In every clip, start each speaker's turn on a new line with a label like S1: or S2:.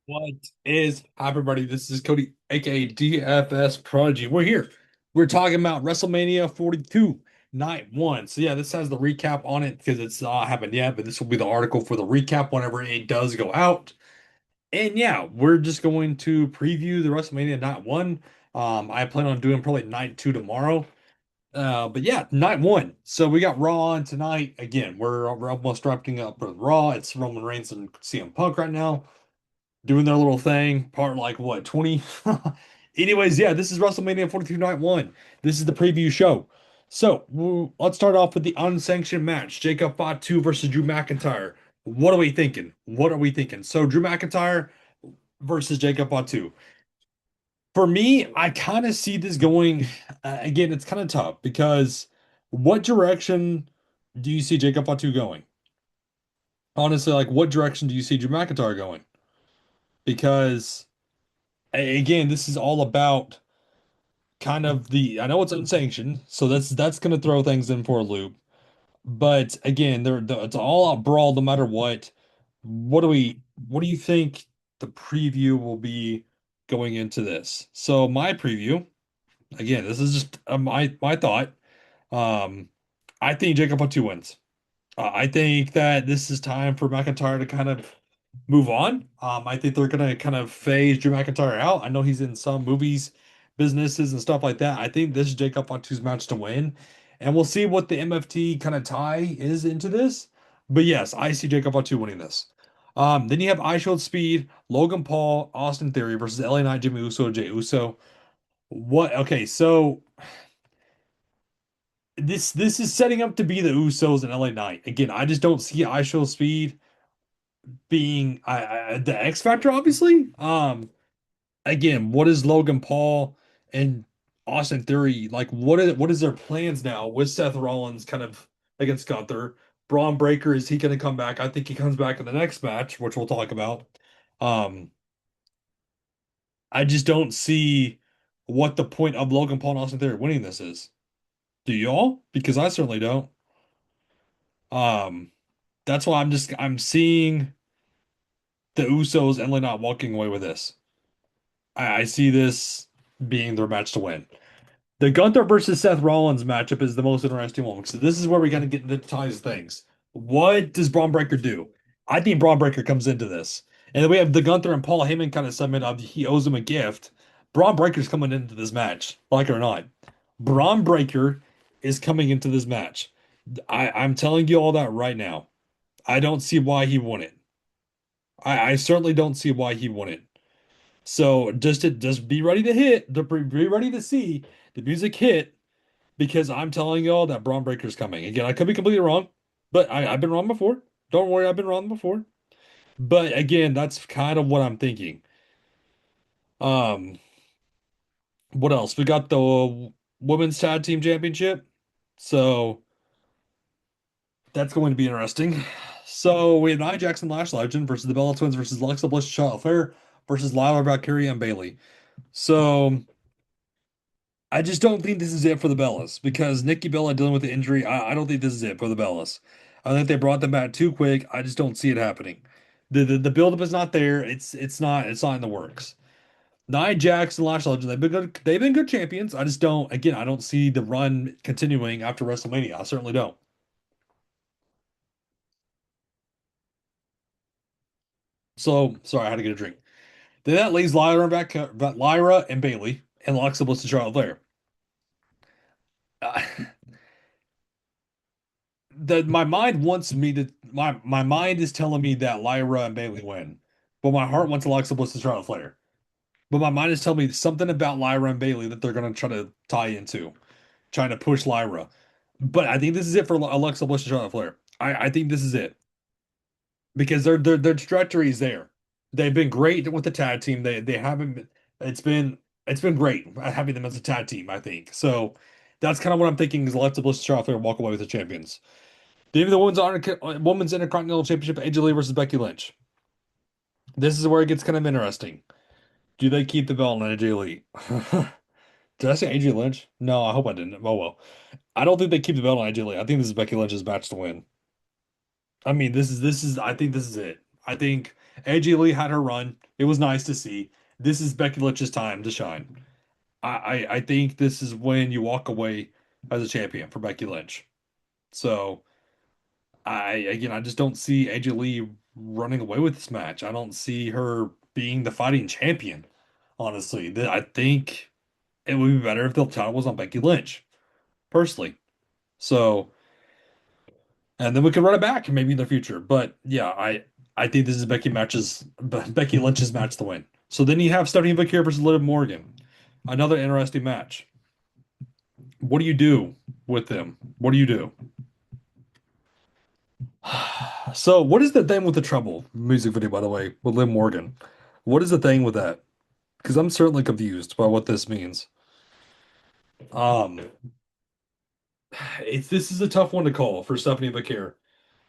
S1: What is up, everybody? This is Cody, aka DFS Prodigy. We're here. We're talking about WrestleMania 42, night one. So yeah, this has the recap on it because it's not happened yet, but this will be the article for the recap whenever it does go out. And yeah, we're just going to preview the WrestleMania night one. I plan on doing probably night two tomorrow. But yeah, night one. So we got Raw on tonight. Again, we're almost wrapping up with Raw. It's Roman Reigns and CM Punk right now doing their little thing. Part like what, 20? Anyways, yeah, this is WrestleMania 42 Night 1. This is the preview show. So let's start off with the unsanctioned match. Jacob Fatu versus Drew McIntyre. What are we thinking? What are we thinking? So Drew McIntyre versus Jacob Fatu. For me, I kind of see this going. Again, it's kind of tough because what direction do you see Jacob Fatu going? Honestly, like what direction do you see Drew McIntyre going? Because again, this is all about kind of I know it's unsanctioned, so that's gonna throw things in for a loop. But again, it's all out brawl no matter what. What do you think the preview will be going into this? So my preview, again, this is just my thought. Um, I think Jacob Fatu wins. I think that this is time for McIntyre to kind of move on. I think they're gonna kind of phase Drew McIntyre out. I know he's in some movies, businesses, and stuff like that. I think this is Jacob Fatu's match to win, and we'll see what the MFT kind of tie is into this. But yes, I see Jacob Fatu winning this. Then you have I Showed Speed, Logan Paul, Austin Theory versus LA Knight, Jimmy Uso, Jey Uso. What? Okay, so this is setting up to be the Usos and LA Knight. Again, I just don't see I Show Speed being the X factor, obviously. Again, what is Logan Paul and Austin Theory like? What is their plans now with Seth Rollins kind of against Gunther? Braun Breaker, is he going to come back? I think he comes back in the next match, which we'll talk about. Um, I just don't see what the point of Logan Paul and Austin Theory winning this is. Do y'all? Because I certainly don't. Um, that's why I'm seeing the Usos and not walking away with this. I see this being their match to win. The Gunther versus Seth Rollins matchup is the most interesting one. So this is where we kind of get into ties things. What does Braun Breaker do? I think Braun Breaker comes into this. And then we have the Gunther and Paul Heyman kind of segment of he owes him a gift. Braun Breaker's coming into this match, like it or not. Braun Breaker is coming into this match. I'm telling you all that right now. I don't see why he won it. I certainly don't see why he won it. So just be ready to be ready to see the music hit because I'm telling y'all that Braun Breaker's coming. Again, I could be completely wrong, but I've been wrong before. Don't worry, I've been wrong before. But again, that's kind of what I'm thinking. Um, what else? We got the Women's Tag Team Championship. So that's going to be interesting. So we have Nia Jackson Lash Legend versus the Bella Twins versus Alexa Bliss, Charlotte Flair versus Lila Valkyria and Bailey. So I just don't think this is it for the Bellas because Nikki Bella dealing with the injury. I don't think this is it for the Bellas. I think they brought them back too quick. I just don't see it happening. The buildup is not there. It's not in the works. Nia Jax and Lash Legend, they've been good. They've been good champions. I just don't. Again, I don't see the run continuing after WrestleMania. I certainly don't. So sorry, I had to get a drink. Then that leaves Lyra and Bailey and Alexa Bliss and Charlotte Flair. Uh, my mind wants me to my mind is telling me that Lyra and Bailey win, but my heart wants Alexa Bliss and Charlotte Flair. But my mind is telling me something about Lyra and Bailey that they're gonna try to tie into, trying to push Lyra. But I think this is it for Alexa Bliss and Charlotte Flair. I think this is it because their trajectory is there. They've been great with the tag team. They haven't. It's been great having them as a tag team. I think so. That's kind of what I'm thinking is Alexa Bliss and Charlotte Flair walk away with the champions. Even the women's Intercontinental Championship, AJ Lee versus Becky Lynch. This is where it gets kind of interesting. Do they keep the belt on AJ Lee? Did I say AJ Lynch? No, I hope I didn't. Oh well. I don't think they keep the belt on AJ Lee. I think this is Becky Lynch's match to win. I mean, this is I think this is it. I think AJ Lee had her run. It was nice to see. This is Becky Lynch's time to shine. I think this is when you walk away as a champion for Becky Lynch. So I just don't see AJ Lee running away with this match. I don't see her being the fighting champion, honestly. I think it would be better if the title was on Becky Lynch, personally. So, and then we could run it back maybe in the future. But yeah, I think this is Becky Lynch's match to win. So then you have Stephanie McMahon versus Liv Morgan. Another interesting match. What do you do with them? What do you do? So, what is the thing with the Trouble music video, by the way, with Liv Morgan? What is the thing with that? Because I'm certainly confused by what this means. Um, this is a tough one to call for Stephanie McMahon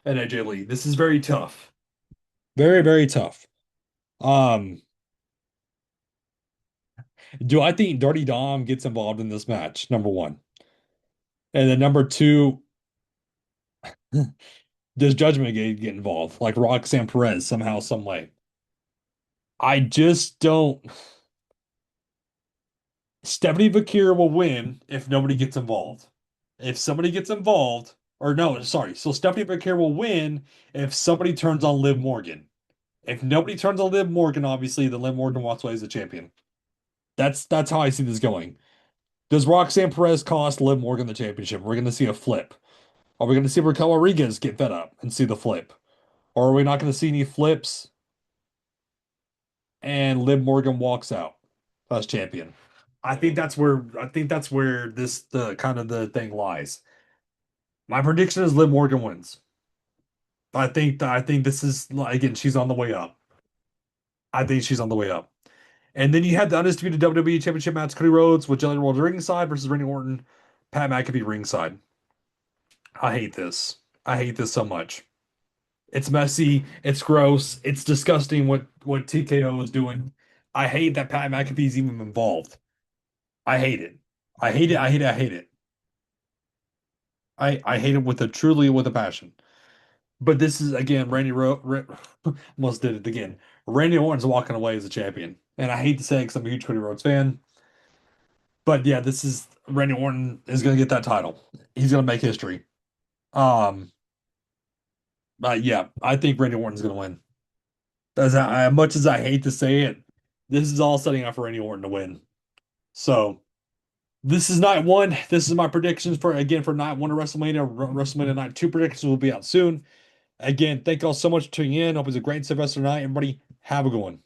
S1: and AJ Lee. This is very tough. Very, very tough. Um, do I think Dirty Dom gets involved in this match? Number one. And then number two, does Judgment get involved? Like Roxanne Perez somehow, some way. I just don't. Stephanie Vakir will win if nobody gets involved. If somebody gets involved, or no, sorry. So Stephanie Vakir will win if somebody turns on Liv Morgan. If nobody turns on Liv Morgan, obviously, then Liv Morgan walks away as the champion. That's how I see this going. Does Roxanne Perez cost Liv Morgan the championship? We're going to see a flip. Are we going to see Raquel Rodriguez get fed up and see the flip? Or are we not going to see any flips and Liv Morgan walks out as champion? I think that's where this the kind of the thing lies. My prediction is Liv Morgan wins. I think this is again she's on the way up. I think she's on the way up. And then you had the undisputed WWE Championship match: Cody Rhodes with Jelly Roll ringside versus Randy Orton, Pat McAfee ringside. I hate this. I hate this so much. It's messy. It's gross. It's disgusting what TKO is doing. I hate that Pat McAfee's even involved. I hate it. I hate it. I hate it. I hate it. I hate it with a truly with a passion. But this is again almost did it again. Randy Orton's walking away as a champion, and I hate to say it because I'm a huge Cody Rhodes fan. But yeah, this is Randy Orton is going to get that title. He's going to make history. Um, yeah, I think Randy Orton's going to win. As much as I hate to say it, this is all setting up for Randy Orton to win. So this is night one. This is my predictions for night one of WrestleMania. WrestleMania night two predictions will be out soon. Again, thank you all so much for tuning in. Hope it's a great Sylvester night. Everybody, have a good one.